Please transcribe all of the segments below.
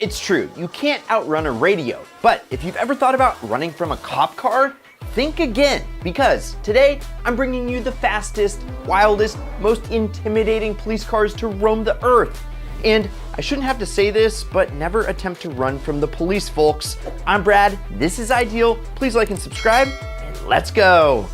It's true, you can't outrun a radio, but if you've ever thought about running from a cop car, think again, because today I'm bringing you the fastest, wildest, most intimidating police cars to roam the earth. And I shouldn't have to say this, but never attempt to run from the police, folks. I'm Brad, this is Ideal. Please like and subscribe, and let's go.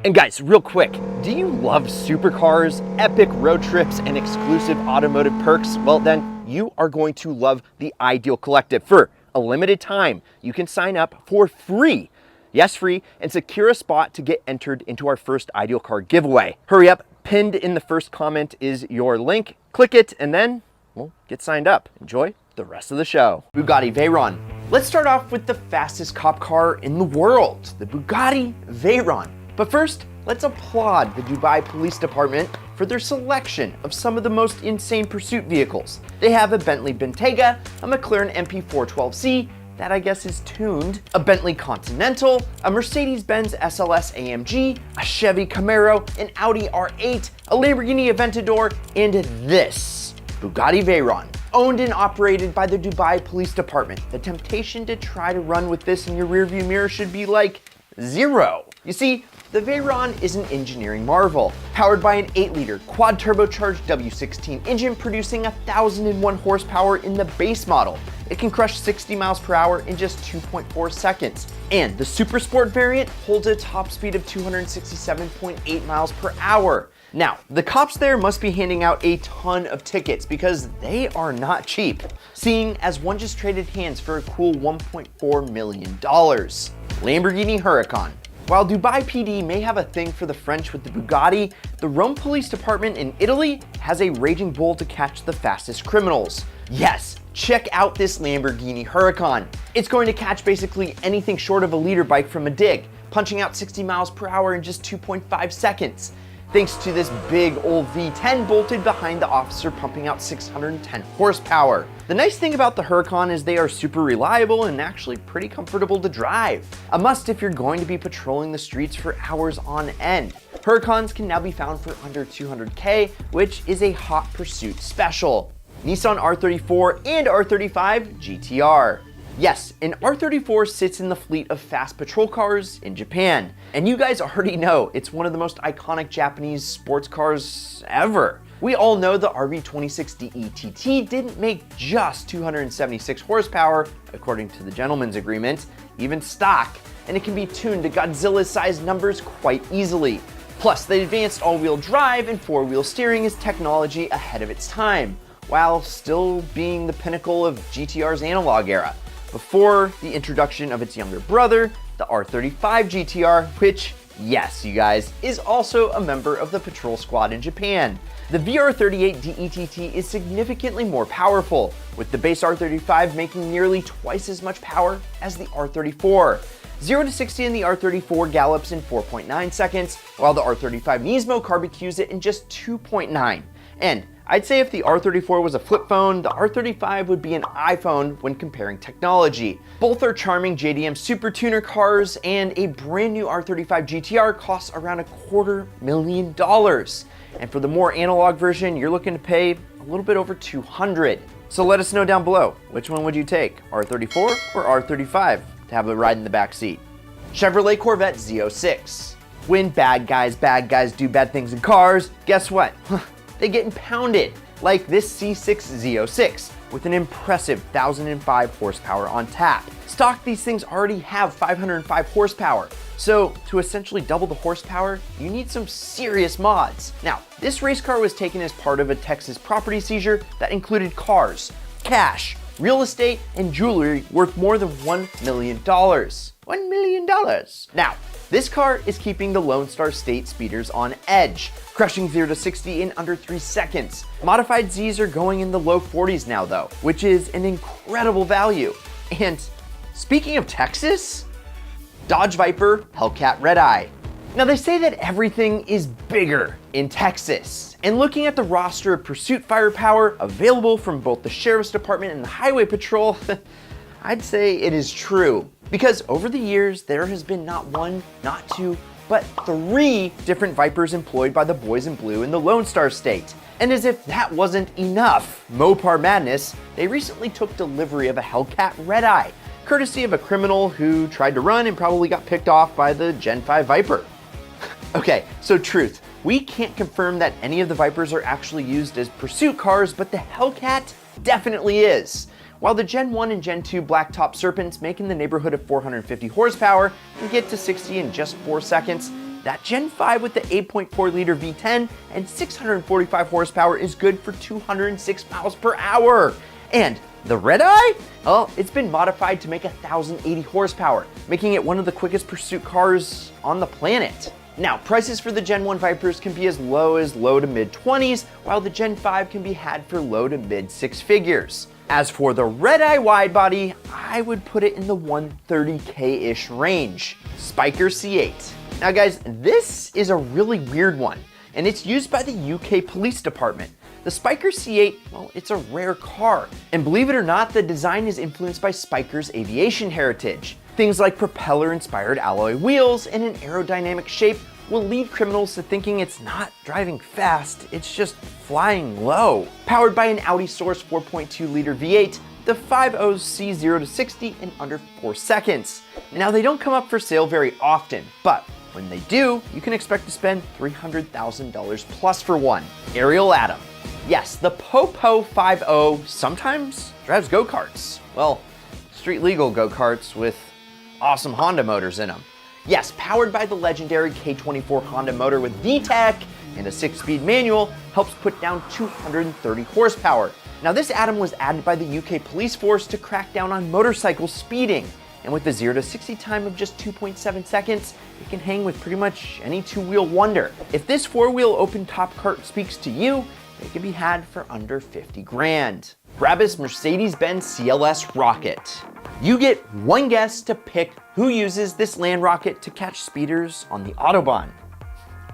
And guys, real quick, do you love supercars, epic road trips, and exclusive automotive perks? Well, then you are going to love the Ideal Collective. For a limited time, you can sign up for free. Yes, free, and secure a spot to get entered into our first Ideal car giveaway. Hurry up, pinned in the first comment is your link. Click it, and then, well, get signed up. Enjoy the rest of the show. Bugatti Veyron. Let's start off with the fastest cop car in the world, the Bugatti Veyron. But first, let's applaud the Dubai Police Department for their selection of some of the most insane pursuit vehicles. They have a Bentley Bentayga, a McLaren MP412C, that I guess is tuned, a Bentley Continental, a Mercedes-Benz SLS AMG, a Chevy Camaro, an Audi R8, a Lamborghini Aventador, and this Bugatti Veyron. Owned and operated by the Dubai Police Department. The temptation to try to run with this in your rearview mirror should be like zero. You see, the Veyron is an engineering marvel, powered by an 8-liter quad-turbocharged W16 engine producing 1,001 horsepower in the base model. It can crush 60 miles per hour in just 2.4 seconds. And the Super Sport variant holds a top speed of 267.8 miles per hour. Now, the cops there must be handing out a ton of tickets because they are not cheap, seeing as one just traded hands for a cool $1.4 million. Lamborghini Huracan. While Dubai PD may have a thing for the French with the Bugatti, the Rome Police Department in Italy has a raging bull to catch the fastest criminals. Yes, check out this Lamborghini Huracan. It's going to catch basically anything short of a liter bike from a dig, punching out 60 miles per hour in just 2.5 seconds. Thanks to this big old V10 bolted behind the officer pumping out 610 horsepower. The nice thing about the Huracan is they are super reliable and actually pretty comfortable to drive. A must if you're going to be patrolling the streets for hours on end. Huracans can now be found for under $200K, which is a hot pursuit special. Nissan R34 and R35 GTR. Yes, an R34 sits in the fleet of fast patrol cars in Japan. And you guys already know it's one of the most iconic Japanese sports cars ever. We all know the RV26 DETT didn't make just 276 horsepower, according to the gentleman's agreement, even stock, and it can be tuned to Godzilla-sized numbers quite easily. Plus, the advanced all-wheel drive and four-wheel steering is technology ahead of its time, while still being the pinnacle of GTR's analog era, before the introduction of its younger brother, the R35 GTR, which, yes, you guys, is also a member of the patrol squad in Japan. The VR38 DETT is significantly more powerful, with the base R35 making nearly twice as much power as the R34. 0 to 60 in the R34 gallops in 4.9 seconds, while the R35 Nismo barbecues it in just 2.9. And I'd say if the R34 was a flip phone, the R35 would be an iPhone when comparing technology. Both are charming JDM Super Tuner cars, and a brand new R35 GTR costs around $250,000. And for the more analog version, you're looking to pay a little bit over $200. So let us know down below, which one would you take, R34 or R35, to have a ride in the back seat? Chevrolet Corvette Z06. When bad guys do bad things in cars, guess what? They get impounded, like this C6 Z06, with an impressive 1,005 horsepower on tap. Stock, these things already have 505 horsepower, so to essentially double the horsepower, you need some serious mods. Now, this race car was taken as part of a Texas property seizure that included cars, cash, real estate, and jewelry worth more than $1 million. $1 million. Now, this car is keeping the Lone Star State speeders on edge, crushing 0 to 60 in under 3 seconds. Modified Zs are going in the low 40s now though, which is an incredible value. And speaking of Texas, Dodge Viper Hellcat Red Eye. Now they say that everything is bigger in Texas, and looking at the roster of pursuit firepower available from both the Sheriff's Department and the Highway Patrol, I'd say it is true. Because over the years, there has been not one, not two, but 3 different Vipers employed by the boys in blue in the Lone Star State. And as if that wasn't enough Mopar madness, they recently took delivery of a Hellcat Red Eye, courtesy of a criminal who tried to run and probably got picked off by the Gen 5 Viper. Okay, so truth, we can't confirm that any of the Vipers are actually used as pursuit cars, but the Hellcat definitely is. While the Gen 1 and Gen 2 blacktop Serpents make in the neighborhood of 450 horsepower and get to 60 in just 4 seconds, that Gen 5 with the 8.4 liter V10 and 645 horsepower is good for 206 miles per hour. And the Red Eye? Well, it's been modified to make 1,080 horsepower, making it one of the quickest pursuit cars on the planet. Now, prices for the Gen 1 Vipers can be as low to mid 20s, while the Gen 5 can be had for low to mid 6 figures. As for the Red Eye widebody, I would put it in the 130K-ish range. Spiker C8. Now guys, this is a really weird one, and it's used by the UK Police Department. The Spiker C8, well, it's a rare car, and believe it or not, the design is influenced by Spiker's aviation heritage. Things like propeller-inspired alloy wheels and an aerodynamic shape will lead criminals to thinking it's not driving fast, it's just flying low. Powered by an Audi Source 4.2 liter V8, the 5.0's see 0 to 60 in under 4 seconds. Now they don't come up for sale very often, but when they do, you can expect to spend $300,000 plus for one. Ariel Atom. Yes, the Popo 5.0 sometimes drives go-karts. Well, street legal go-karts with awesome Honda motors in them. Yes, powered by the legendary K24 Honda motor with VTEC and a 6-speed manual, helps put down 230 horsepower. Now this Atom was added by the UK police force to crack down on motorcycle speeding. And with the 0 to 60 time of just 2.7 seconds, it can hang with pretty much any two-wheel wonder. If this four-wheel open top cart speaks to you, it can be had for under 50 grand. Brabus Mercedes-Benz CLS Rocket. You get one guess to pick who uses this land rocket to catch speeders on the Autobahn.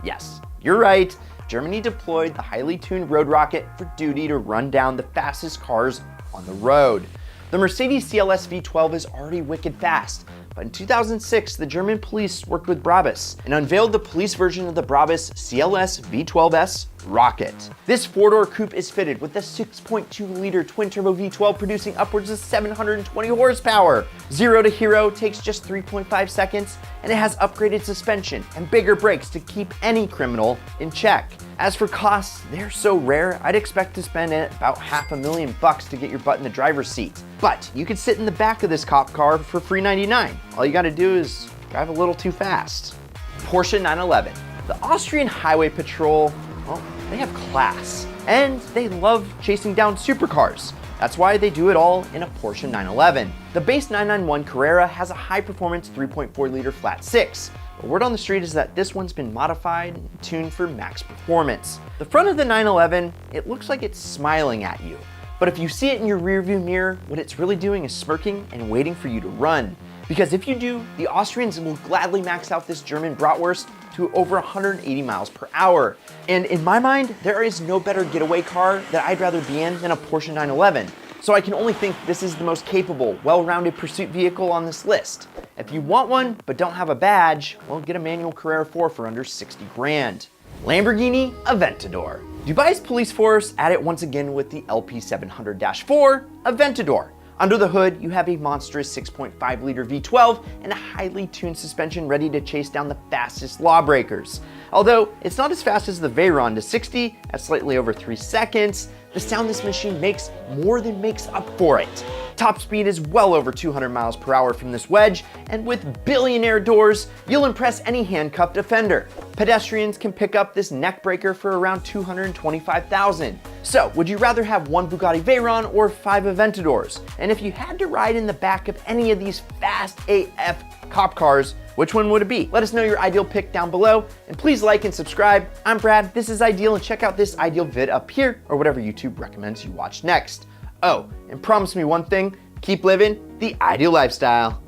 Yes, you're right. Germany deployed the highly tuned road rocket for duty to run down the fastest cars on the road. The Mercedes CLS V12 is already wicked fast, but in 2006, the German police worked with Brabus and unveiled the police version of the Brabus CLS V12S Rocket. This four-door coupe is fitted with a 6.2-liter twin-turbo V12 producing upwards of 720 horsepower. 0 to hero takes just 3.5 seconds, and it has upgraded suspension and bigger brakes to keep any criminal in check. As for costs, they're so rare, I'd expect to spend about $500,000 to get your butt in the driver's seat. But you could sit in the back of this cop car for free $99. All you gotta do is drive a little too fast. Porsche 911. The Austrian Highway Patrol, well, they have class, and they love chasing down supercars. That's why they do it all in a Porsche 911. The base 991 Carrera has a high-performance 3.4-liter flat six. The word on the street is that this one's been modified and tuned for max performance. The front of the 911, it looks like it's smiling at you. But if you see it in your rearview mirror, what it's really doing is smirking and waiting for you to run. Because if you do, the Austrians will gladly max out this German bratwurst to over 180 miles per hour. And in my mind, there is no better getaway car that I'd rather be in than a Porsche 911. So I can only think this is the most capable, well-rounded pursuit vehicle on this list. If you want one, but don't have a badge, well, get a manual Carrera 4 for under 60 grand. Lamborghini Aventador. Dubai's police force at it once again with the LP700-4 Aventador. Under the hood, you have a monstrous 6.5-liter V12 and a highly tuned suspension ready to chase down the fastest lawbreakers. Although it's not as fast as the Veyron to 60 at slightly over 3 seconds, the sound this machine makes more than makes up for it. Top speed is well over 200 miles per hour from this wedge, and with billionaire doors, you'll impress any handcuffed offender. Pedestrians can pick up this neck breaker for around $225,000. So, would you rather have one Bugatti Veyron or 5 Aventadors? And if you had to ride in the back of any of these fast AF cop cars, which one would it be? Let us know your ideal pick down below, and please like and subscribe. I'm Brad, this is Ideal, and check out this Ideal vid up here, or whatever YouTube recommends you watch next. Oh, and promise me one thing, keep living the ideal lifestyle.